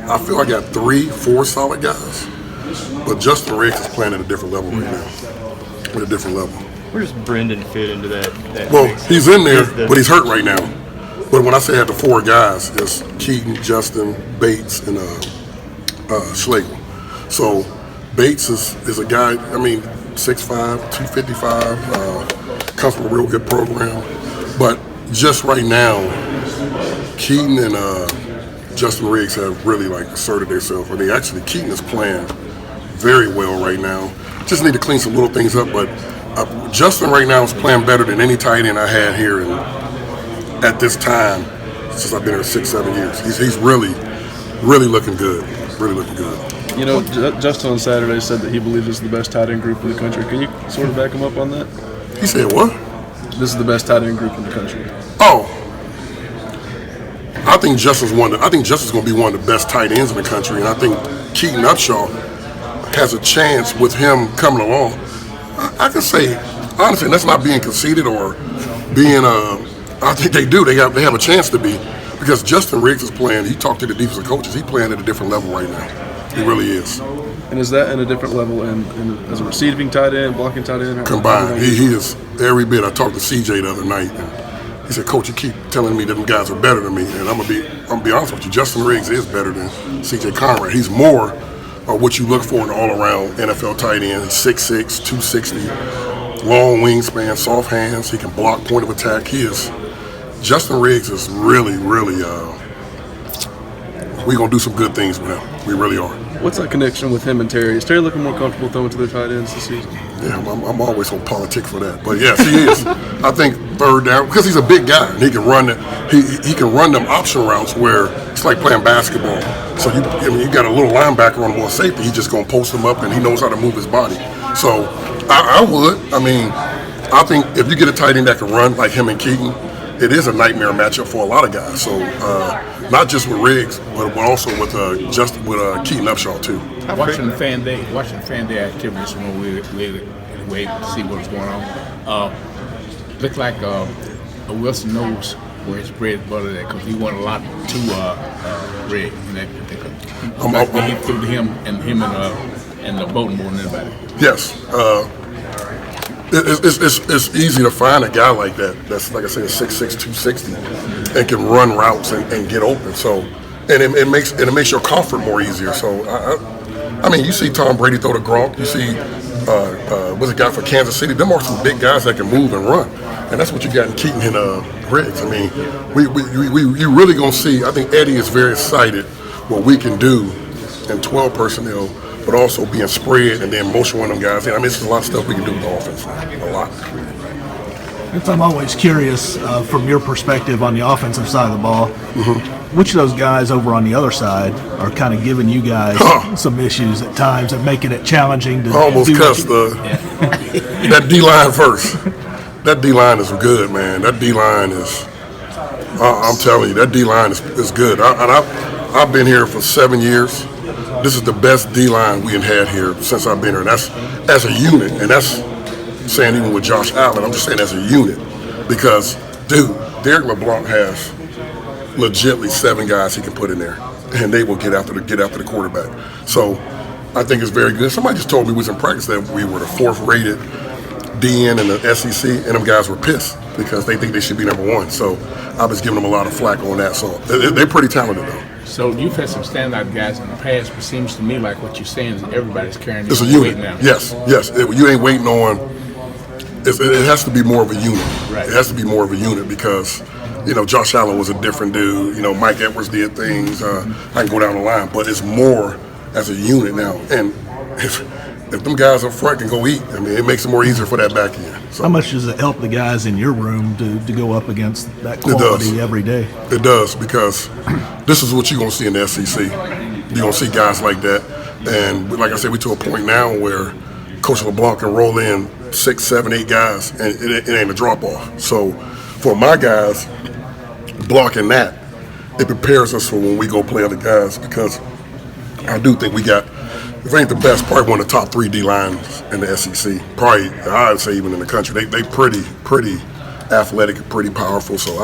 I feel I got 3-4 solid guys, but Justin Riggs is playing at a different level right now. At a different level. Where does Brendan fit into that Well, mix? he's in there, but he's hurt right now. But when I say I had the 4 guys, it's Keaton, Justin, Bates, and Schlegel. So Bates is a guy, 6'5", 255, comes from a real good program. But just right now, Keaton and Justin Riggs have really asserted themselves. Keaton is playing very well right now. Just need to clean some little things up, but Justin right now is playing better than any tight end I had here at this time since I've been here 6-7 years. He's really looking good. Really looking good. Justin on Saturday said that he believes this is the best tight end group in the country. Can you sort of back him up on that? He said what? This is the best tight end group in the country. Oh, I think Justin's going to be one of the best tight ends in the country, and I think Keaton Upshaw has a chance with him coming along. I can say honestly, and that's not being conceited or being. I think they do. They have a chance to be, because Justin Riggs is playing. He talked to the defensive coaches. He's playing at a different level right now. He really is. And is that in a different level as a receiving tight end, blocking tight end? Combined, he is every bit. I talked to CJ the other night, and he said, "Coach, you keep telling me that them guys are better than me, and I'm gonna be honest with you. Justin Riggs is better than CJ Conrad. He's more of what you look for in an all-around NFL tight end. He's 6'6", 260, long wingspan, soft hands. He can block, point of attack. Justin Riggs is really. We're gonna do some good things with him. We really are." What's that connection with him and Terry? Is Terry looking more comfortable throwing to their tight ends this season? Yeah, I'm always on politic for that, but yes, he is. I think third down, because he's a big guy and he can run he can run them option routes where it's like playing basketball. So you got a little linebacker on more safety. He's just gonna post him up and he knows how to move his body. So I would. I think if you get a tight end that can run like him and Keaton, it is a nightmare matchup for a lot of guys. So not just with Riggs, but also with Keaton Upshaw too. Watching fan day activities when we wait to see what's going on. Looked like Wilson knows where his bread and butter at, because he won a lot to Riggs. He threw to him and the Bolton more than anybody. Yes. It's easy to find a guy like that. That's, like I said, 6'6", 260, and can run routes and get open. So, and it makes your comfort more easier. So, you see Tom Brady throw to Gronk. You see, what's a guy for Kansas City? Them are some big guys that can move and run, and that's what you got in Keaton and Riggs. You really gonna see. I think Eddie is very excited what we can do in 12 personnel, but also being spread and then motion one of them guys. It's just a lot of stuff we can do with the offense. A lot. I'm always curious from your perspective on the offensive side of the ball. Which of those guys over on the other side are kind of giving you guys some issues at times and making it challenging to almost cussed that D-line first. That D-line is good, man. That D-line is, I'm telling you, that D-line is good. I've been here for 7 years. This is the best D-line we have had here since I've been here. And that's as a unit, and that's saying even with Josh Allen, I'm just saying as a unit. Because, dude, Derek LeBlanc has legitimately 7 guys he can put in there, and they will get after the quarterback. So I think it's very good. Somebody just told me we was in practice that we were the 4th rated DN in the SEC, and them guys were pissed because they think they should be number 1. So I was giving them a lot of flack on that. So they're pretty talented, though. So you've had some standout guys in the past, but it seems to me like what you're saying is everybody's carrying it's a weight unit now. Yes. You ain't waiting on. It has to be more of a unit. Right. It has to be more of a unit because, Josh Allen was a different dude. Mike Edwards did things. I can go down the line, but it's more as a unit now. And if them guys up front can go eat, it makes it more easier for that back end. So, how much does it help the guys in your room to go up against that quality every day? It does, because this is what you're going to see in the SEC. You're going to see guys like that. And like I said, we're to a point now where Coach LeBlanc can roll in 6, 7, 8 guys, and it ain't a drop-off. So for my guys, blocking that, it prepares us for when we go play other guys, because I do think we got, if it ain't the best, probably one of the top 3 D-lines in the SEC. Probably, I'd say even in the country. They pretty athletic, pretty powerful. So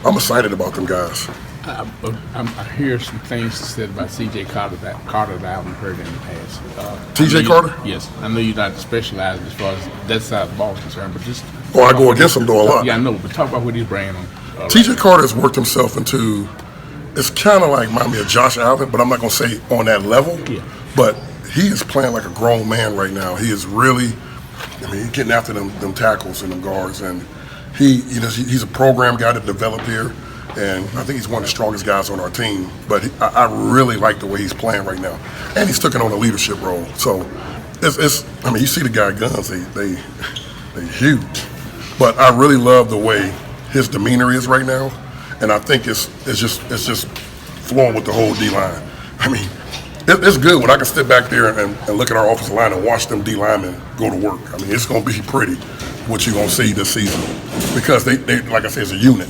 I'm excited about them guys. I hear some things said about C.J. Carter that I haven't heard in the past. T.J. I know Carter? Yes, I know you're not specialized as far as that side of the ball is concerned, but just. Oh, I go against him though a lot. Yeah, I know, but talk about what he's bringing on. T.J. Carter has worked himself into. It's kind of like remind me of Josh Allen, but I'm not gonna say on that level. Yeah. But he is playing like a grown man right now. He is really. I mean, he's getting after them tackles and them guards, and he's a program guy that developed here. And I think he's one of the strongest guys on our team. But I really like the way he's playing right now, and he's taking on a leadership role. So, it's I mean, you see the guy guns, they huge. But I really love the way his demeanor is right now, and I think it's just flowing with the whole D line. I mean, it's good when I can sit back there and look at our offensive line and watch them D linemen go to work. I mean, it's going to be pretty what you're going to see this season because they like I said, it's a unit.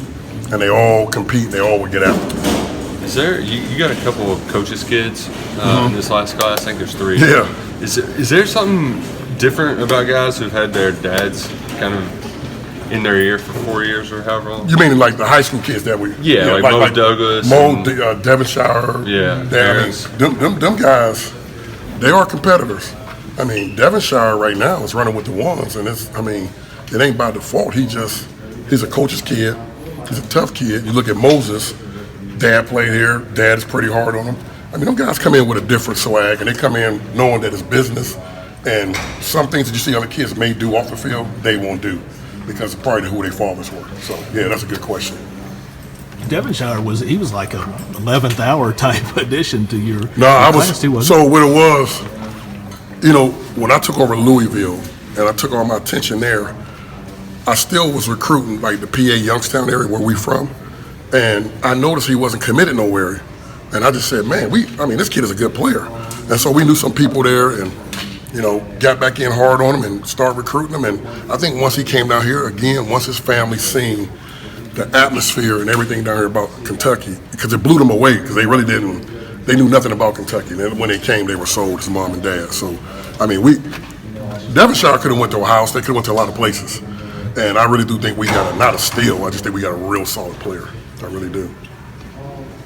And they all compete. They all would get after it. Is there? You got a couple of coaches' kids in this last class. I think there's 3. Yeah. Is there something different about guys who've had their dads kind of in their ear for 4 years or however long? You mean like the high school kids that we? Yeah, like Mo Douglas, Devonshire. Yeah, Darius. Them guys, they are competitors. I mean, Devonshire right now is running with the ones, and it ain't by default. He's a coach's kid. He's a tough kid. You look at Moses, dad played here. Dad is pretty hard on him. I mean, them guys come in with a different swag, and they come in knowing that it's business. And some things that you see other kids may do off the field, they won't do because of probably who their fathers were. So, yeah, that's a good question. Devonshire was like a 11th hour type addition to your class too, wasn't so what it was, when I took over Louisville and I took all my attention there, I still was recruiting like the PA Youngstown area where we from, and I noticed he wasn't committed nowhere, and I just said, man, this kid is a good player, and so we knew some people there, and got back in hard on him and started recruiting him, and I think once he came down here again, once his family seen the atmosphere and everything down here about Kentucky, because it blew them away because they really they knew nothing about Kentucky, and when they came, they were sold his mom and dad. So, I mean, Devonshire could have went to Ohio State, could have went to a lot of places. And I really do think we got not a steal. I just think we got a real solid player. I really do.